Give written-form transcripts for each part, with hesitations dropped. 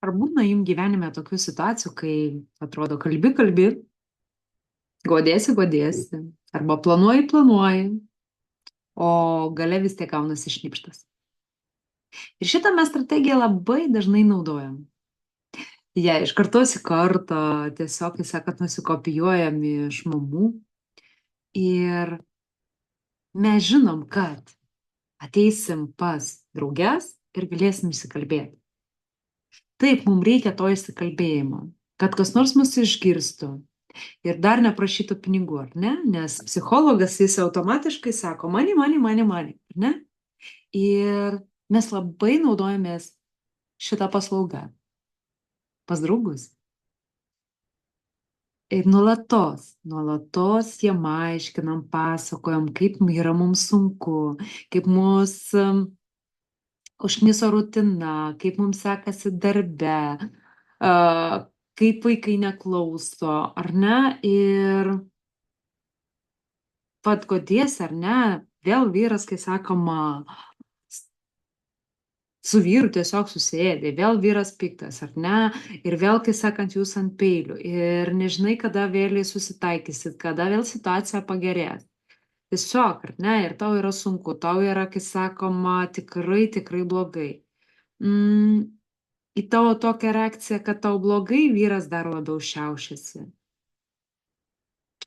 Ar būna jums gyvenime tokių situacijų, kai atrodo kalbi, godėsi, arba planuoji, o gale vis tiek gaunasi šnipštas. Ir šitą mes strategiją labai dažnai naudojam. Jie iš kartos į kartą tiesiog, kaip sakant, nusikopijuojam iš mamų. Ir mes žinom, kad ateisim pas drauges ir galėsim įsikalbėti. Taip, mums reikia to įsikalbėjimo, kad kas nors mus išgirstų. Ir dar neprašytų pinigų, ar ne? Nes psichologas jis automatiškai sako, ar ne? Ir mes labai naudojamės šitą paslaugą pas draugus. Ir nuolatos jiem aiškinam, pasakojam, kaip yra mums sunku, kaip mus užkniso rutina, kaip mums sekasi darbe, kaip vaikai neklauso, ar ne? Ir vat godiesi, ar ne? Vėl vyras, kai sakoma, su vyru tiesiog susėdė, vėl vyras piktas, ar ne? Ir vėl, kai sakant, jūs ant peilių. Ir nežinai, kada vėliai susitaikysit, kada vėl situacija pagerės. Tiesiog, ar ne? Ir tau yra sunku, tau yra, kai sakoma, tikrai blogai. Į tavo tokią reakciją, kad tau blogai, vyras dar labiau šiaušiasi.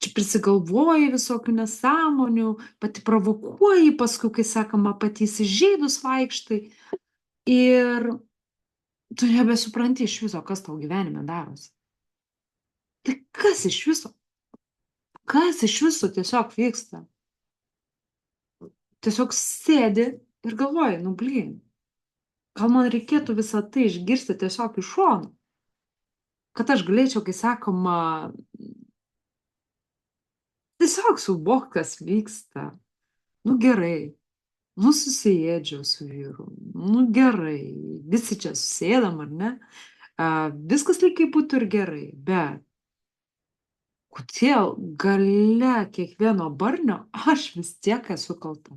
Čia prisigalvoji visokių nesąmonių, pati provokuoji, paskui, kai sakoma, pati įsižeidus vaikštai. Ir tu nebesupranti iš viso, kas tau gyvenime darosi. Tai kas iš viso? Kas iš viso tiesiog vyksta? Tiesiog sėdi ir galvoji, blyn, gal man reikėtų visą tai išgirsti tiesiog iš šono, kad aš galėčiau, kai sakoma, tiesiog suvokti, kas vyksta. Gerai. Susiėdžiau su vyru. Gerai. Visi čia susėdam, ar ne? Viskas lygiai būtų ir gerai, bet kodėl gale kiekvieno barnio aš vis tiek esu kalta?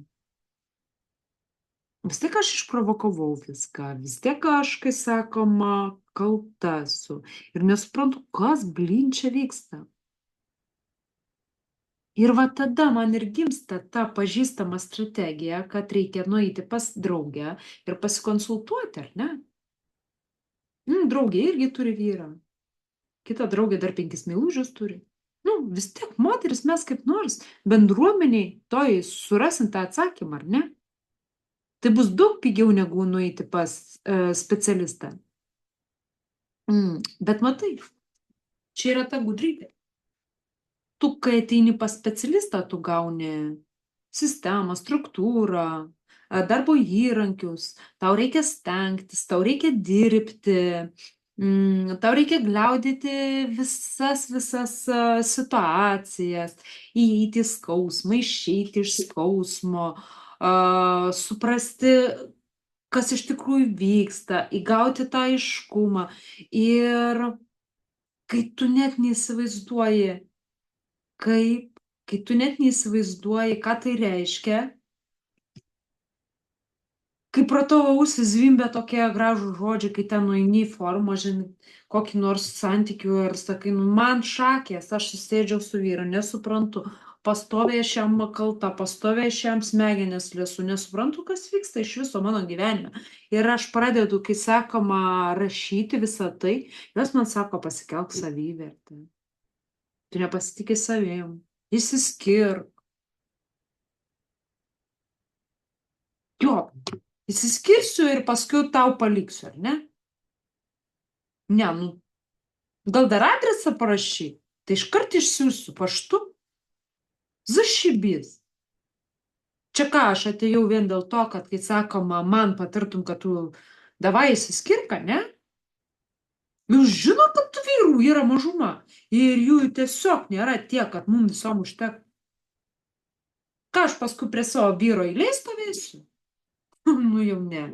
Vis tiek aš išprovokavau viską, vis tiek aš, kai sakoma, kalta esu. Ir nesuprantu, kas blyn čia vyksta. Ir va tada man ir gimsta ta pažįstama strategija, kad reikia nueiti pas draugę ir pasikonsultuoti, ar ne? Draugė irgi turi vyrą. Kita draugė dar 5 meilužius turi. Vis tiek moteris mes kaip nors bendruomeniai toj surasim tą atsakymą, ar ne? Tai bus daug pigiau negu nueiti pas specialistą. Bet matai, čia yra ta gudrybė. Tu, kai ateini pas specialistą, tu gauni sistemą, struktūrą, darbo įrankius, tau reikia stengtis, tau reikia dirbti, tau reikia gliaudyti visas situacijas, įeiti į skausmą, išeiti iš skausmo, suprasti, kas iš tikrųjų vyksta, įgauti tą aiškumą. Ir kai tu net neįsivaizduoji, kai tu net neįsivaizduoji, ką tai reiškia, kai pro tavo ausį zvimbia tokie gražūs žodžiai, kai ten nueini į forumą, kokį nors santykių ir sakai, man šakės, aš susėdžiau su vyru, nesuprantu, pastoviai aš jam kalta, pastoviai aš jam smegenis lesu, nesuprantu, kas vyksta iš viso mano gyvenime. Ir aš pradedu, kai sakoma, rašyti visą tai, jos man sako, pasikelk savivertę. Tu nepasitikė savim, išsiskirk. Jo, išsiskirsiu ir paskui tau paliksiu, ar ne? Ne, gal dar adresą parašyk, tai iškart išsiųsiu paštu. Zašibys. Čia ką, aš atėjau vien dėl to, kad, kai sakoma, man patartum, kad tu davai išsiskirk, ne? Jūs žino, kad tų vyrų yra mažuma ir jų tiesiog nėra tiek, kad mums visom užtek. Ką aš paskui prie savo vyro eilės stovėsiu? Jau ne.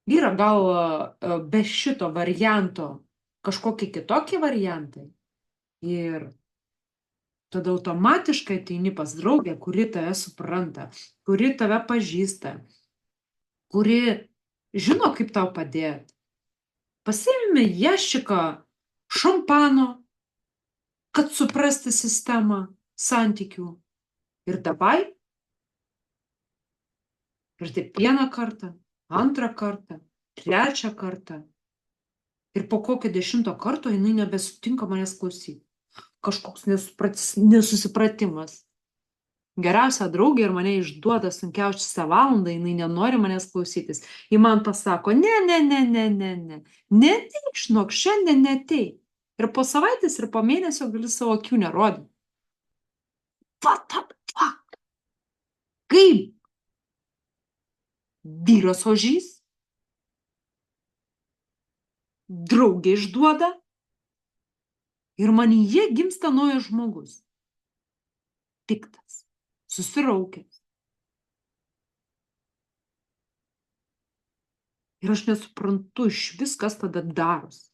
Yra gal be šito varianto kažkokie kitokie variantai. Ir tada automatiškai ateini pas draugę, kuri tave supranta, kuri tave pažįsta, kuri žino, kaip tau padėti. pasiėmėme jaščiką šampano, kad suprasti sistemą santykių. Ir dabar, ir taip vieną kartą, antrą kartą, trečią kartą. Ir po kokio 10 karto jinai nebesutinka manęs klausyti. Kažkoks nesusipratimas. Geriausia draugė ir mane išduoda sunkiausią valandą, jinai nenori manęs klausytis. Ji man pasako, ne, žinok, šiandien neatei. Ir po savaitės, ir po mėnesio gali savo akių nerodyti. What the fuck? Kaip? Vyras ožys? Draugė išduoda? Ir manyje gimsta naujas žmogus. Piktas, susiraukęs. Ir aš nesuprantu iš viskas tada daros.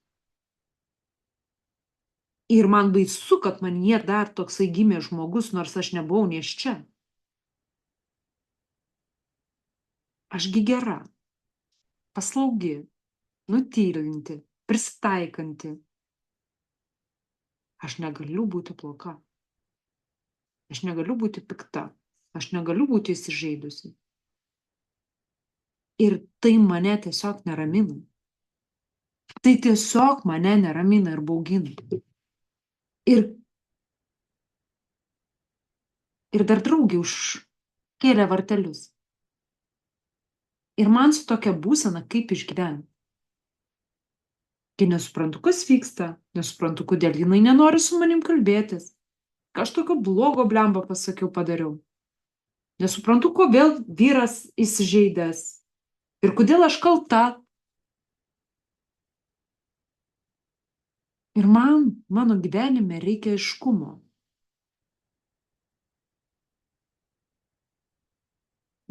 Ir man baisu, kad manyje dar toksai gimė žmogus, nors aš nebuvau nėščia. Ašgi gera, paslaugi, nutylinti, pristaikanti. Aš negaliu būti bloga. Aš negaliu būti pikta. Aš negaliu būti įsižeidusi. Ir tai mane tiesiog neramina. Tai tiesiog mane neramina ir baugina. Ir dar draugė užkėlė vartelius. Ir man su tokia būsena kaip išgyventi. Kai nesuprantu, kas vyksta, nesuprantu, kodėl jinai nenori su manim kalbėtis. Ką aš tokio blogo blemba pasakiau, padariau. Nesuprantu, kodėl vyras įsižeidęs. Ir kodėl aš kalta. Ir mano gyvenime reikia aiškumo.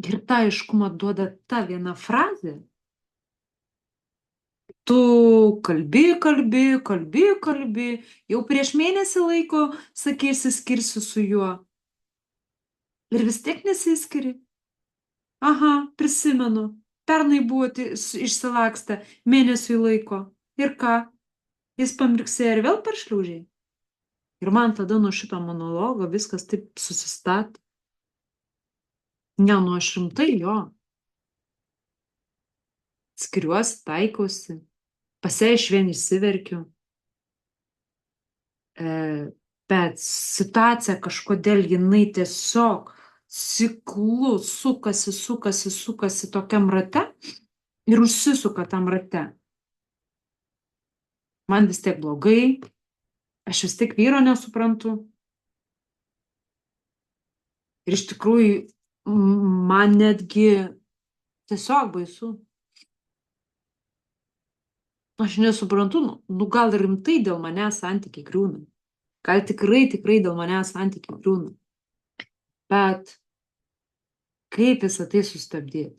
Ir tą aiškumą duoda ta viena frazė. Tu kalbi, jau prieš mėnesį laiko sakysi skirsi su juo. Ir vis tiek nesiskiri. Aha, prisimenu, pernai buvote išsilakstę mėnesiui laiko. Ir ką? Jis pamirksėjo ir vėl paršliaužiai. Ir man tada nuo šito monologo viskas taip susistatė. Ne, nu aš rimtai jo. Skiriuosi, taikausi, pasiaišvien išsiverkiu. Bet situacija kažkodėl jinai tiesiog ciklu sukasi tokiam rate ir užsisuka tam rate. Man vis tiek blogai, aš vis tiek vyro nesuprantu. Ir iš tikrųjų man netgi tiesiog baisu. Aš nesuprantu, gal rimtai dėl manęs santykiai griūna. Gal tikrai dėl manęs santykiai griūna. Bet kaip visą tai sustabdyti?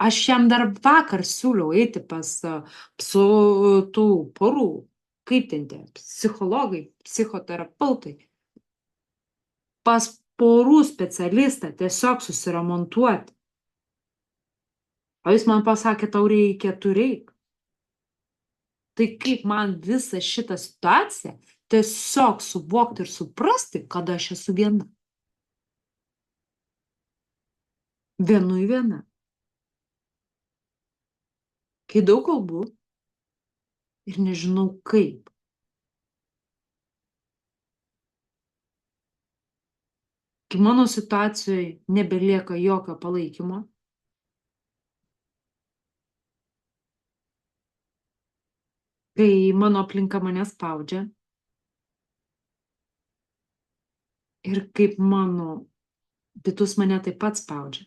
Aš jam dar vakar siūliau eiti pas su tų porų, kaip ten tie, psichologai, psichoterapeutai, pas porų specialistą tiesiog susiremontuoti. O jis man pasakė, tau reikia, tu reik. Tai kaip man visą šitą situaciją tiesiog suvokti ir suprasti, kad aš esu viena. Vienui viena. Kai daug kalbu ir nežinau kaip. Kai mano situacijoje nebelieka jokio palaikymo. Kai mano aplinka mane spaudžia. Ir kaip mano vidus mane taip pat spaudžia.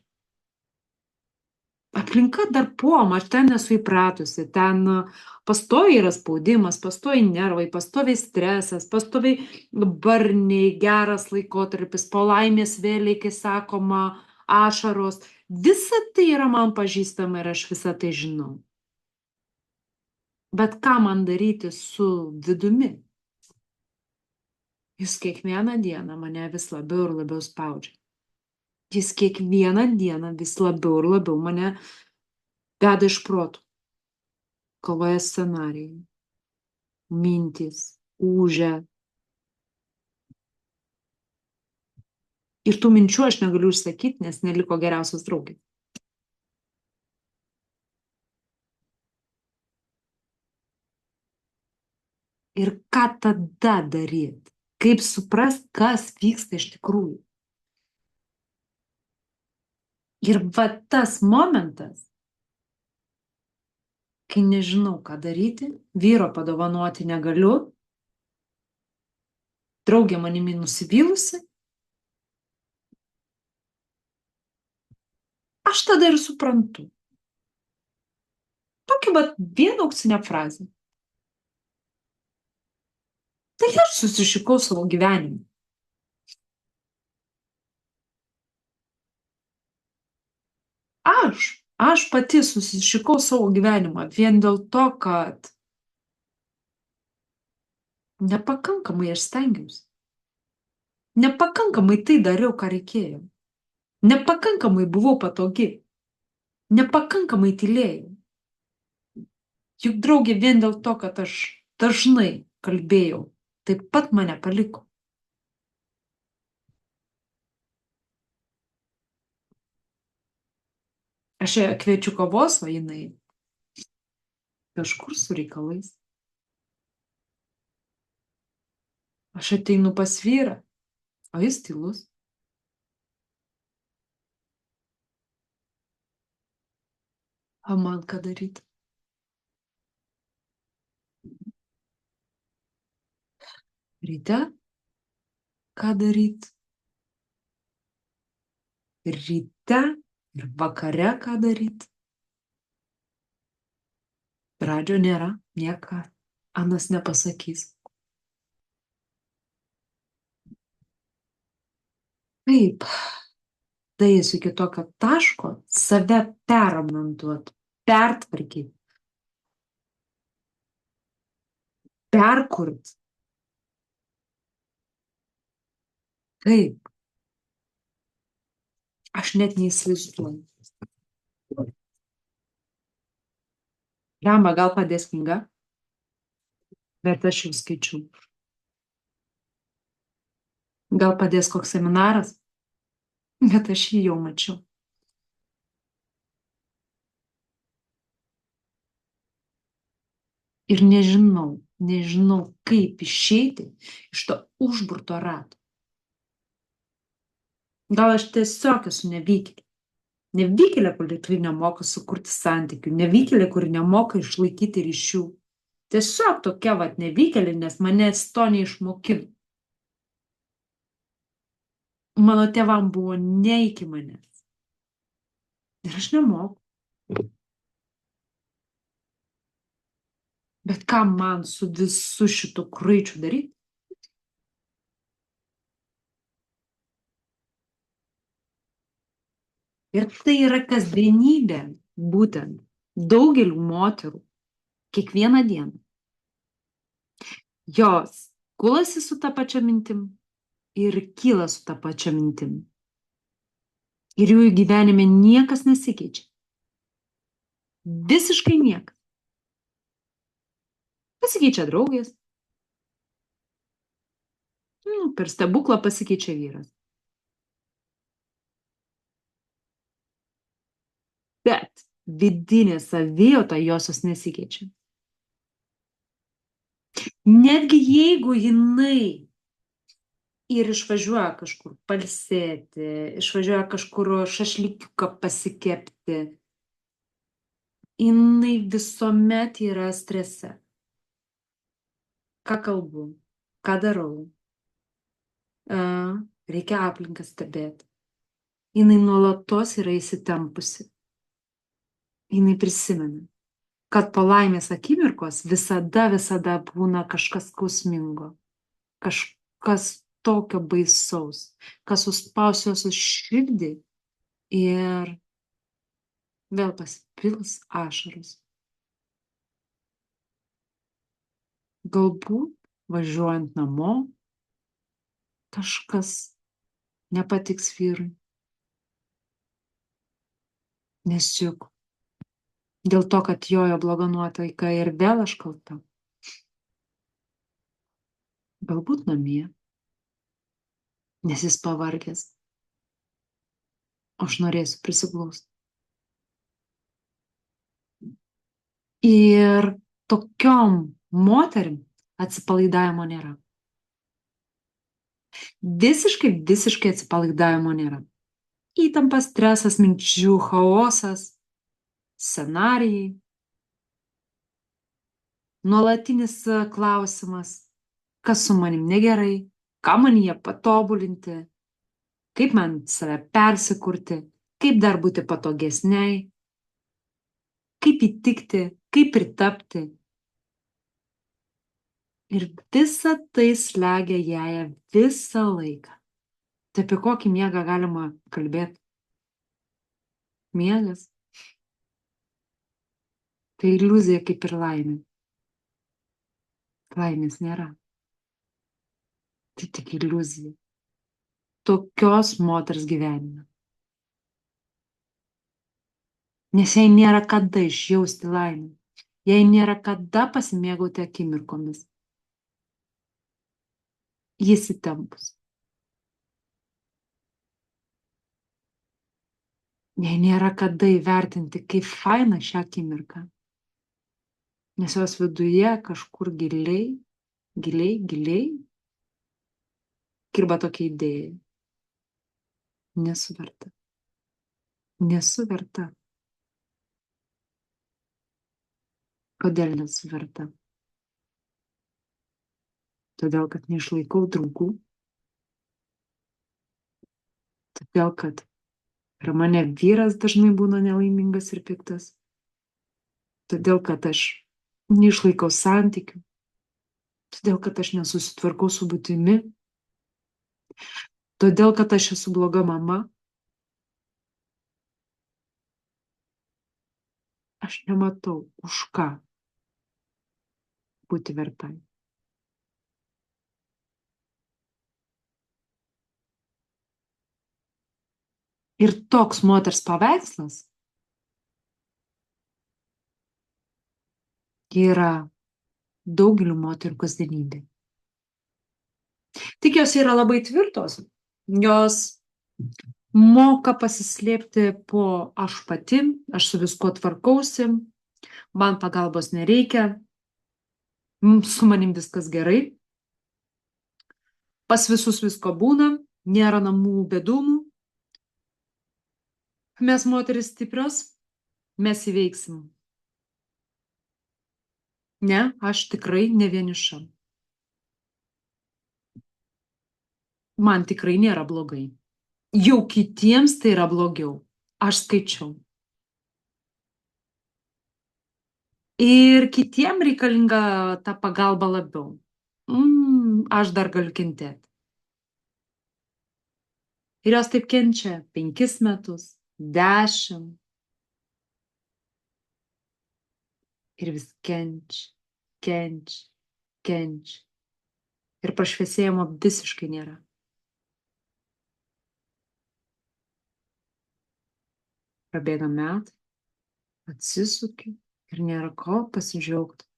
Aplinka dar puoma, aš ten nesu įpratusi, ten pastoviai yra spaudimas, pastoviai nervai, pastoviai stresas, pastoviai barniai, geras laikotarpis, po laimės vėliai, kai sakoma, ašaros. Visa tai yra man pažįstama ir aš visą tai žinau. Bet ką man daryti su vidumi? Jis kiekvieną dieną mane vis labiau ir labiau spaudžia. Jis kiekvieną dieną vis labiau ir labiau mane veda iš protų. galvoje scenarijai, mintys, ūžia. Ir tų minčių aš negaliu išsakyti, nes neliko geriausios draugės. Ir ką tada daryti? Kaip suprast, kas vyksta iš tikrųjų? Ir va tas momentas, kai nežinau, ką daryti, vyro padovanoti negaliu, draugė manimi nusivylusi, aš tada ir suprantu. Tokia vat viena auksinė frazė. Tai aš susišikau savo gyvenimą. Aš pati susišikau savo gyvenimą vien dėl to, kad nepakankamai aš stengiausi. Nepakankamai tai dariau, ką reikėjo. Nepakankamai buvau patogi. Nepakankamai tylėjau. Juk draugė vien dėl to, kad aš dažnai kalbėjau, taip pat mane paliko. Aš ją kviečiu kavos, o jinai kažkur su reikalais. Aš ateinu pas vyrą, o jis tylus. O man ką daryti? Ryte ką daryti? Ir ryte, ir vakare ką daryti? Pradžio nėra, nieka. Anas nepasakys. Kaip daeisiu iki tokio taško save perorientuot, pertvarkyt, perkurt? Kaip? Aš net neįsivaizduoju. Rama, gal padės knyga? Bet aš jau skaičiau. Gal padės koks seminaras? Bet aš jį jau mačiau. Ir nežinau, kaip išeiti iš to užburto rato. Gal aš tiesiog esu nevykėlė. Nevykėlė, kuri nemoka sukurti santykių. Nevykėlė, kuri nemoka išlaikyti ryšių. Tiesiog tokia vat nevykėlė, nes manęs to neišmokino. Mano tėvam buvo ne iki manęs. Ir aš nemoku. Bet ką man su visu šitu kraičiu daryti? Ir tai yra kasdienybė, būtent daugelių moterų, kiekvieną dieną. Jos gulasi su ta pačia mintim ir kyla su ta pačia mintim. Ir jų gyvenime niekas nesikeičia. Visiškai niekas. Pasikeičia draugės. Per stebuklą pasikeičia vyras. Bet vidinė savijauta josios nesikeičia. Netgi jeigu jinai ir išvažiuoja kažkur pailsėti, išvažiuoja kažkur šašlykiuką pasikepti, jinai visuomet yra strese. Ką kalbu, ką darau, reikia aplinką stebėti. Jinai nuolatos yra įsitempusi. Jinai prisimena, kad po laimės akimirkos visada būna kažkas skausmingo, kažkas tokio baisaus, kas suspaus jos širdį ir vėl pasipils ašaros. Galbūt važiuojant namo kažkas nepatiks vyrui. Nes juk Dėl to, kad jojo bloga nuotaika ir vėl aš kalta. Galbūt namie, nes jis pavargęs. Aš norėsiu prisiglausti. Ir tokiom moterim atsipalaidavimo nėra. Visiškai atsipalaidavimo nėra. Įtampa, stresas, minčių chaosas, scenarijai, nuolatinis klausimas, kas su manim negerai, ką manyje patobulinti, kaip man save persikurti, kaip dar būti patogesniai, kaip įtikti, kaip pritapti. Ir visa tai slegia ją visą laiką. Tai apie kokį miegą galima kalbėti? Miegas. Tai iliuzija kaip ir laimė. Laimės nėra. Tai tik iliuzija. Tokios moters gyvenime. Nes jai nėra kada išjausti laimę. Jai nėra kada pasimėgauti akimirkomis. Jis įtempus. Jai nėra kada įvertinti, kaip faina šią akimirką. Nes jos viduje kažkur giliai kirba tokia idėja. Nesu verta. Nesu verta. Kodėl nesu verta? Todėl, kad neišlaikau draugų. Todėl, kad per mane vyras dažnai būna nelaimingas ir piktas. Todėl, kad aš neišlaikau santykių. Todėl, kad aš nesusitvarkau su būtimi. Todėl, kad aš esu bloga mama. Aš nematau, už ką būti vertai. Ir toks moters paveikslas yra daugelių moterų kasdienybė. Tik jos yra labai tvirtos. Jos moka pasislėpti po aš pati, aš su viskuo tvarkausi, man pagalbos nereikia, su manim viskas gerai, pas visus visko būna, nėra namų bedumų. Mes moteris stiprios, mes įveiksim. Ne, aš tikrai ne vieniša. Man tikrai nėra blogai. Jau kitiems tai yra blogiau. Aš skaičiau. Ir kitiem reikalinga ta pagalba labiau. Aš dar galiu kentėti. Ir jos taip kenčia 5 metus, 10. Ir vis kenčia. Ir prašviesėjimo visiškai nėra. Prabėga metai, atsisuki ir nėra ko pasidžiaugti.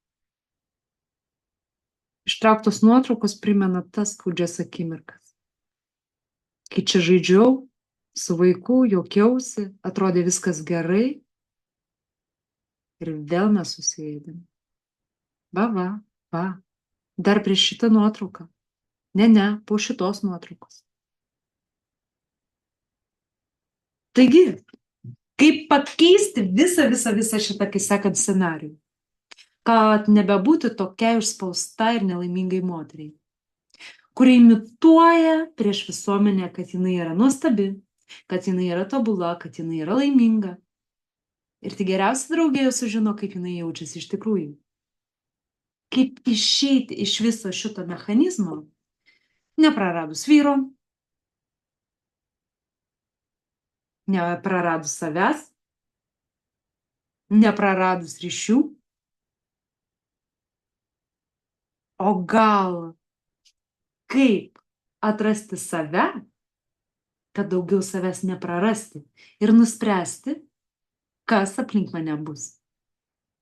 Ištrauktos nuotraukos primena tas skaudžias akimirkas. Kai čia žaidžiau, su vaiku juokiausi, atrodė viskas gerai ir vėl mes susėdėm. Va, dar prieš šitą nuotrauką. Ne, po šitos nuotraukos. Taigi, kaip pakeisti visą šitą, kai sakant, scenarijų, kad nebebūti tokiai užspausta ir nelaimingai moteriai, kuri imituoja prieš visuomenę, kad jinai yra nuostabi, kad jinai yra tobula, kad jinai yra laiminga. Ir tik geriausia draugė jau sužino, kaip jinai jaučiasi iš tikrųjų. Kaip išeiti iš viso šito mechanizmo, nepraradus vyro, nepraradus savęs, nepraradus ryšių, o gal kaip atrasti save, kad daugiau savęs neprarasti ir nuspręsti, kas aplink mane bus.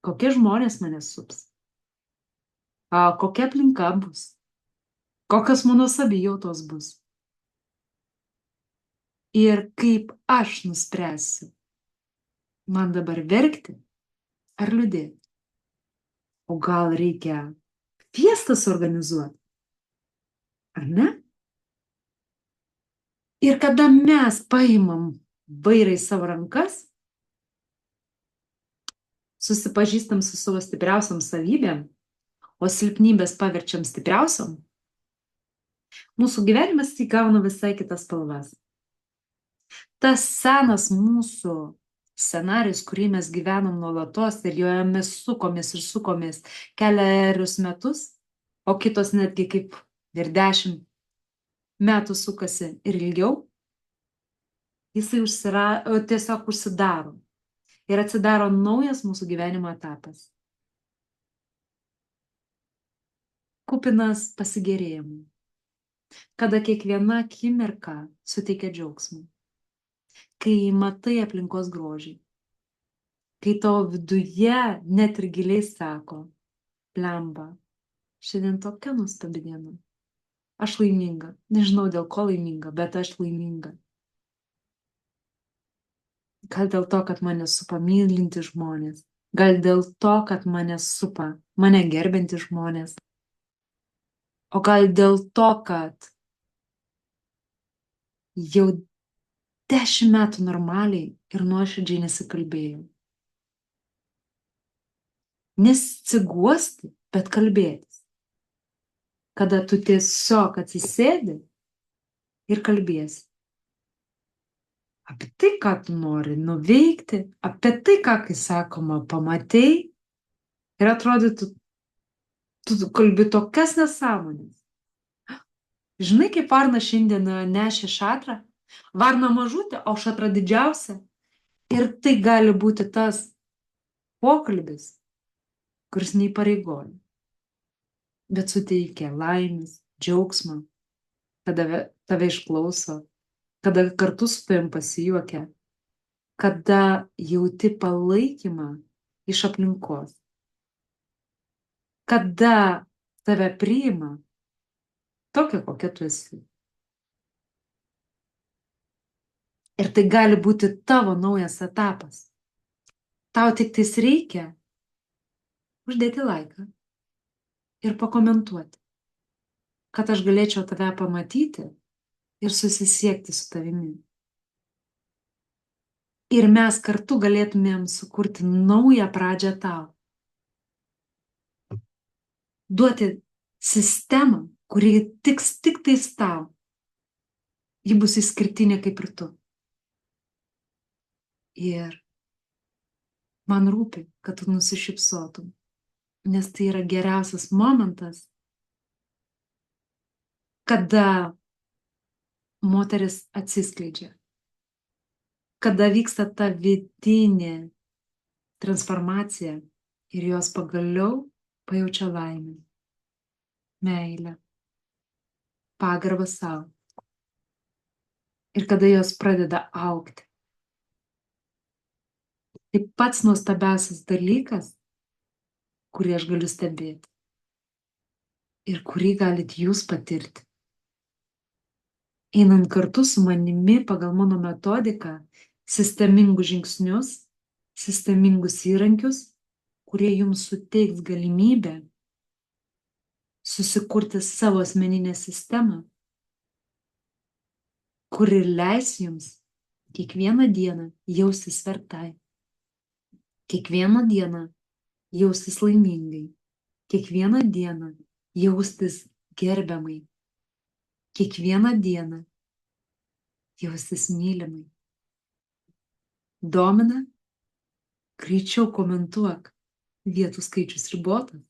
kokie žmonės mane sups, kokia aplinka bus, kokios mano savijautos bus. Ir kaip aš nuspręsiu, man dabar verkti ar liūdėti. O gal reikia fiestą suorganizuoti, ar ne? Ir kada mes paimam vairą į savo rankas, susipažįstam su savo stipriausiam savybėm, o silpnybės paverčiam stipriausiam, mūsų gyvenimas įgauna visai kitas spalvas. Tas senas mūsų scenarijus, kurį mes gyvenam nuolatos ir joje mes sukomės keliarius metus, o kitos netgi kaip ir 10 metų sukasi ir ilgiau, jisai tiesiog užsidaro ir atsidaro naujas mūsų gyvenimo etapas. Kupinas pasigėrėjimų, kada kiekviena akimirka suteikia džiaugsmą, kai matai aplinkos grožį, kai tavo viduje net ir giliai sako, blemba, šiandien tokia nuostabi diena. Aš laiminga, nežinau dėl ko laiminga, bet aš laiminga. Gal dėl to, kad mane supa mylinti žmonės, gal dėl to, kad mane supa mane gerbinti žmonės, o gal dėl to, kad jau 10 metų normaliai ir nuoširdžiai nesikalbėjau. Nesiguosti, bet kalbėtis. Kada tu tiesiog atsisėdi ir kalbėsi. Apie tai, ką tu nori nuveikti, apie tai, ką, kai sakoma, pamatei, ir atrodytų, tu kalbi tokias nesąmonės. Žinai, kaip varna šiandien nešė šatrą? Varna mažutė, o šatra didžiausia. Ir tai gali būti tas pokalbis, kuris neįpareigoja, bet suteikia laimės, džiaugsmą, kada tave išklauso, kada kartu su tavim pasijuokia, kada jauti palaikymą iš aplinkos, kada tave priima tokia, kokia tu esi. Ir tai gali būti tavo naujas etapas. Tau tik tais reikia uždėti laiką ir pakomentuoti, kad aš galėčiau tave pamatyti ir susisiekti su tavimi. Ir mes kartu galėtumėm sukurti naują pradžią tau. Duoti sistemą, kuri tiks tik tais tau. Ji bus išskirtinė kaip ir tu. Ir man rūpi, kad tu nusišypsotum, nes tai yra geriausias momentas, kada moteris atsiskleidžia, kada vyksta ta vidinė transformacija ir jos pagaliau pajaučia laimę, meilę, pagarbą savo. Ir kada jos pradeda augti. Tai pats nuostabiausias dalykas, kurį aš galiu stebėti ir kurį galit jūs patirti. Einant kartu su manimi pagal mano metodiką, sistemingus žingsnius, sistemingus įrankius, kurie jums suteiks galimybę susikurti savo asmeninę sistemą, kuri leis jums kiekvieną dieną jaustis vertai. Kiekvieną dieną jaustis laimingai, kiekvieną dieną jaustis gerbiamai, kiekvieną dieną jaustis mylimai. Domina? Greičiau komentuok, vietų skaičius ribotas.